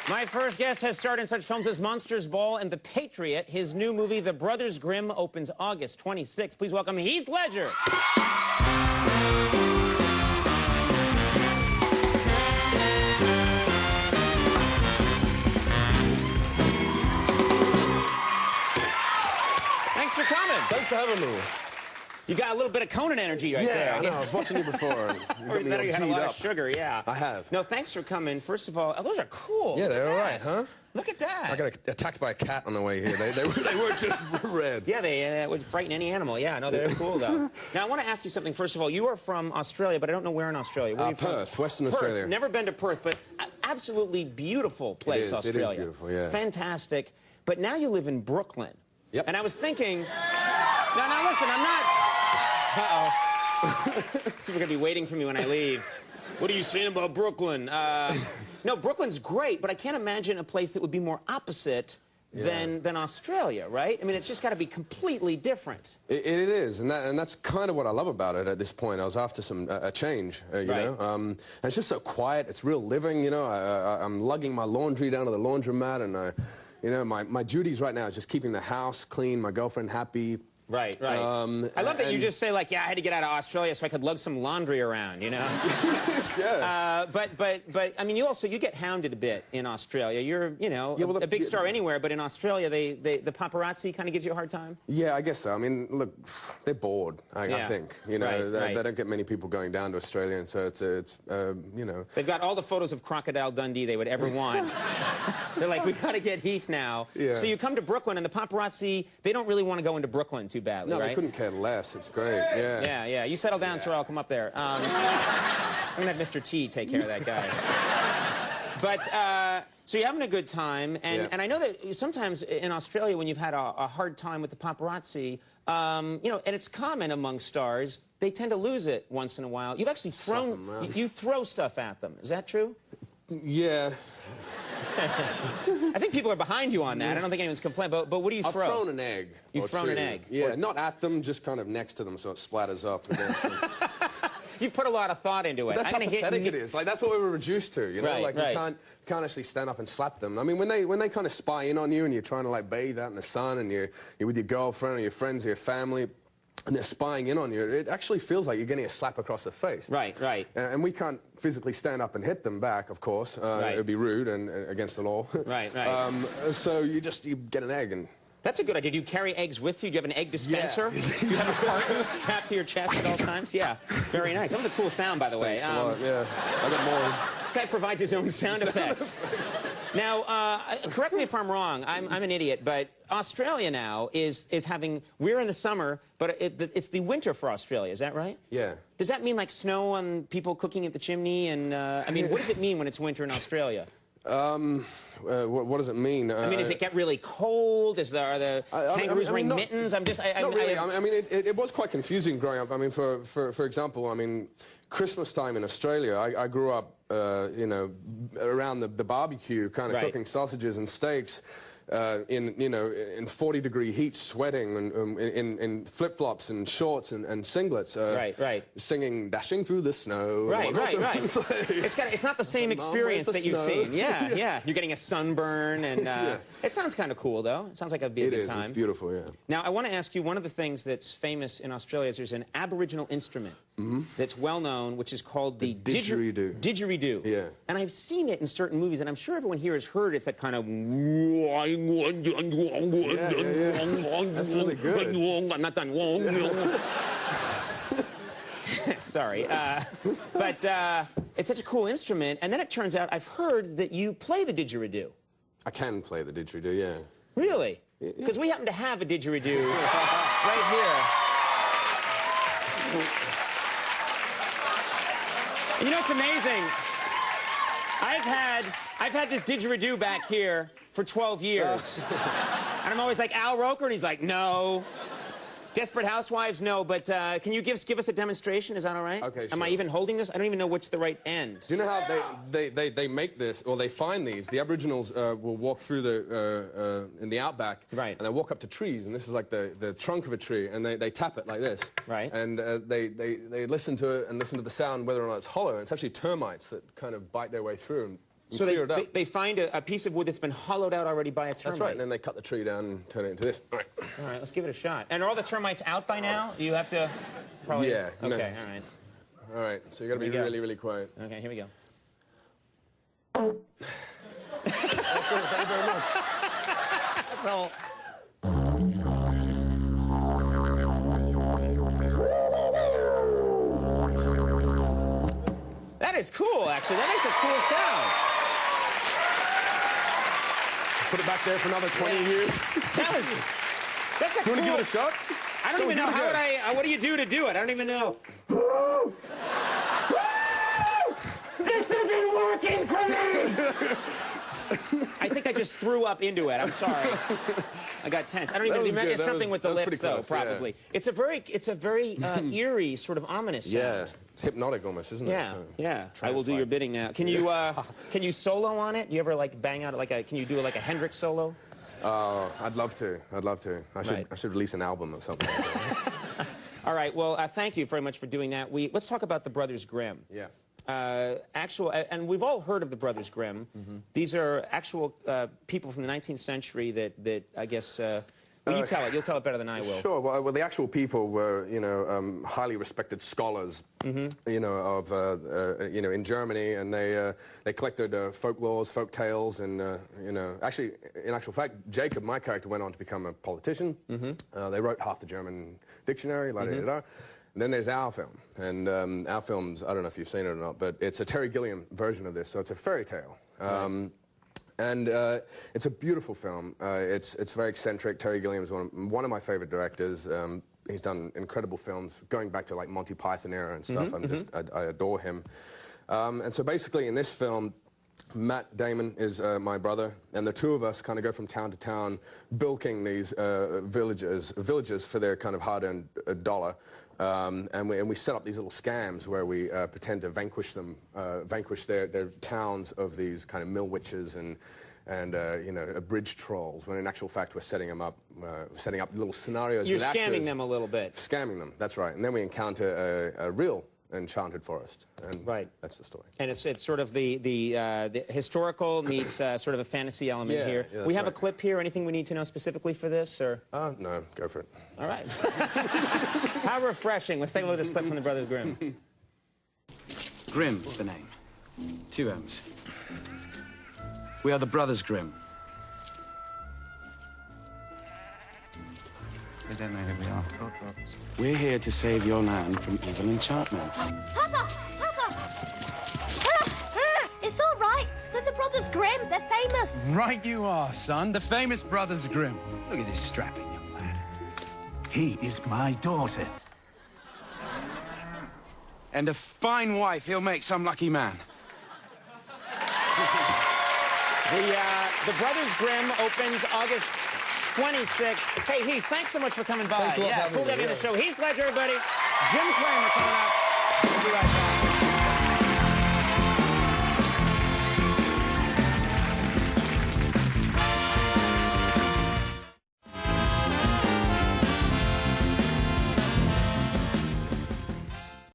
My first guest has starred in such films as Monsters Ball and The Patriot. His new movie, The Brothers Grimm, opens August 26. Please welcome Heath Ledger. Thanks for coming. Thanks for having me. You got a little bit of Conan energy right there. Yeah, I know. I was watching you before. And you got me You had a lot up. of sugar, yeah. I have. No, thanks for coming. First of all, oh, those are cool. Yeah, they're all right, huh? Look at that. I got attacked by a cat on the way here. They were just red. Yeah, they would frighten any animal. Yeah, no, they're cool, though. Now, I want to ask you something. First of all, you are from Australia, but I don't know where in Australia. Where are you from? Perth, Western Perth. Australia. Never been to Perth, but absolutely beautiful place, Australia. It is beautiful, yeah. Fantastic. But now you live in Brooklyn. Yep. And I was thinking... No, listen, I'm not... Uh-oh. People are going to be waiting for me when I leave. What are you saying about Brooklyn? No, Brooklyn's great, but I can't imagine a place that would be more opposite than Australia, right? I mean, it's just got to be completely different. It is, and that's kind of what I love about it at this point. I was after a change, you know. And it's just so quiet. It's real living, you know. I'm lugging my laundry down to the laundromat, and you know, my duties right now is just keeping the house clean, my girlfriend happy. Right. I love that you just say, like, yeah, I had to get out of Australia so I could lug some laundry around, you know? Yeah. But I mean, you get hounded a bit in Australia. You're, you know, a big star anywhere, but in Australia, the paparazzi kind of gives you a hard time? Yeah, I guess so. I mean, look, they're bored, I think. You know, they don't get many people going down to Australia, and so it's you know. They've got all the photos of Crocodile Dundee they would ever want. They're like, we got to get Heath now. Yeah. So you come to Brooklyn, and the paparazzi, they don't really want to go into Brooklyn too badly, no, right? they couldn't care less. It's great. Yeah. Yeah. You settle down, Terrell. Come up there. I'm gonna have Mr. T take care of that guy. But so you're having a good time, and I know that sometimes in Australia when you've had a hard time with the paparazzi, you know, and it's common among stars, they tend to lose it once in a while. You've actually thrown, you throw stuff at them. Is that true? Yeah. I think people are behind you on that. I don't think anyone's complaining. But what do you throw? I've thrown an egg. You've thrown an egg? Yeah, not at them, just kind of next to them so it splatters up. You put a lot of thought into it. But that's how pathetic it is. Like, that's what we were reduced to, you know? Right, like, you can't actually stand up and slap them. I mean, when they kind of spy in on you and you're trying to, like, bathe out in the sun and you're with your girlfriend or your friends or your family, and they're spying in on you, it actually feels like you're getting a slap across the face. Right. And we can't physically stand up and hit them back, of course. It would be rude and against the law. Right. So you get an egg and... That's a good idea. Do you carry eggs with you? Do you have an egg dispenser? Yeah. Do you have a carton strapped to your chest at all times? Yeah. Very nice. That was a cool sound, by the way. Thanks a lot, yeah. I got more. This guy provides his own sound effects. Now, correct me if I'm wrong. I'm an idiot, but Australia now is having... We're in the summer, but it's the winter for Australia. Is that right? Yeah. Does that mean, like, snow on people cooking at the chimney? And, I mean, what does it mean when it's winter in Australia? What does it mean? I mean, does it get really cold? Are the kangaroos wearing mittens? Not really. I mean, it was quite confusing growing up. I mean, for example, I mean, Christmas time in Australia, I grew up, you know, around the barbecue, kind of cooking sausages and steaks. In 40-degree heat, sweating, and in flip-flops and shorts and singlets, singing "Dashing Through the Snow." Right. It's not the same experience that you've seen. Yeah. You're getting a sunburn, and it sounds kind of cool, though. It sounds like it'd be a good time. It's beautiful, yeah. Now, I want to ask you, one of the things that's famous in Australia is there's an Aboriginal instrument that's well-known, which is called the didgeridoo. Didgeridoo. Yeah. And I've seen it in certain movies, and I'm sure everyone here has heard it. It's that kind of... That's really good. I'm not done. Sorry. But it's such a cool instrument. And then it turns out I've heard that you play the didgeridoo. I can play the didgeridoo, yeah. Really? Because we happen to have a didgeridoo right here. And you know, it's amazing. I've had this didgeridoo back here for 12 years. And I'm always like, Al Roker? And he's like, no. Desperate Housewives? No. But can you give us a demonstration? Is that all right? Okay, sure. Am I even holding this? I don't even know which the right end. Do you know how they make this, or they find these? The Aboriginals will walk through in the outback. Right. And they walk up to trees, and this is like the trunk of a tree, and they tap it like this. Right. And they listen to it and listen to the sound, whether or not it's hollow. It's actually termites that kind of bite their way through. So they find a piece of wood that's been hollowed out already by a termite. That's right, and then they cut the tree down and turn it into this. All right, let's give it a shot. And are all the termites out by now? You have to probably... Yeah. Okay, all right. All right, so you got to be really, really quiet. Okay, here we go. Excellent, thank you very much. So... That is cool, actually. That makes a cool sound. Put it back there for another 20 years. That's a Do you want to give it a shot? I don't even know. How would I... what do you do to do it? I don't even know. This isn't working for me! I think I just threw up into it. I'm sorry. I got tense. I don't even remember. It's something with the lips, though, probably. Yeah. It's a very eerie, sort of ominous sound. Yeah. It's hypnotic almost, isn't it? Yeah. I will do your bidding now. Can you solo on it? Do you ever like bang out like a? Can you do like a Hendrix solo? I'd love to. I'd love to. I should release an album or something. All right. Well, thank you very much for doing that. Let's talk about the Brothers Grimm. Yeah. And we've all heard of the Brothers Grimm. Mm-hmm. These are actual people from the 19th century that I guess. Well, you tell it. You'll tell it better than I will. Sure. Well, the actual people were, highly respected scholars, in Germany, and they collected folklores, folk tales, and actually, in actual fact, Jacob, my character, went on to become a politician. Mm-hmm. They wrote half the German dictionary, la-da-da-da. And then there's our film, and our film's, I don't know if you've seen it or not, but it's a Terry Gilliam version of this, so it's a fairy tale. Right. And it's a beautiful film. It's very eccentric. Terry Gilliam is one of my favorite directors. He's done incredible films, going back to like Monty Python era and stuff. I adore him. And so basically in this film, Matt Damon is my brother, and the two of us kind of go from town to town, bilking these villagers for their kind of hard-earned dollar. And we set up these little scams where we pretend to vanquish them, vanquish their towns of these kind of mill witches and bridge trolls, when in actual fact we're setting up little scenarios. You're scamming them a little bit. Scamming them, that's right. And then we encounter a real enchanted forest, and that's the story. And it's sort of the historical meets sort of a fantasy element here. Yeah, we have a clip here. Anything we need to know specifically for this, or? No, go for it. All right. How refreshing. Let's take a look at this clip from the Brothers Grimm. Grimm is the name. 2 M's. We are the Brothers Grimm. They don't know who we are. We're here to save your land from evil enchantments. Papa! Papa! It's all right. They're the Brothers Grimm. They're famous. Right you are, son. The famous Brothers Grimm. Look at this strapping young lad. He is my daughter. And a fine wife he'll make some lucky man. The Brothers Grimm opens August 26th. Hey, Heath, thanks so much for coming by. Thanks a lot for having cool me, to have you on the show. Heath Ledger, everybody. Jim Cramer coming up. We'll be right back.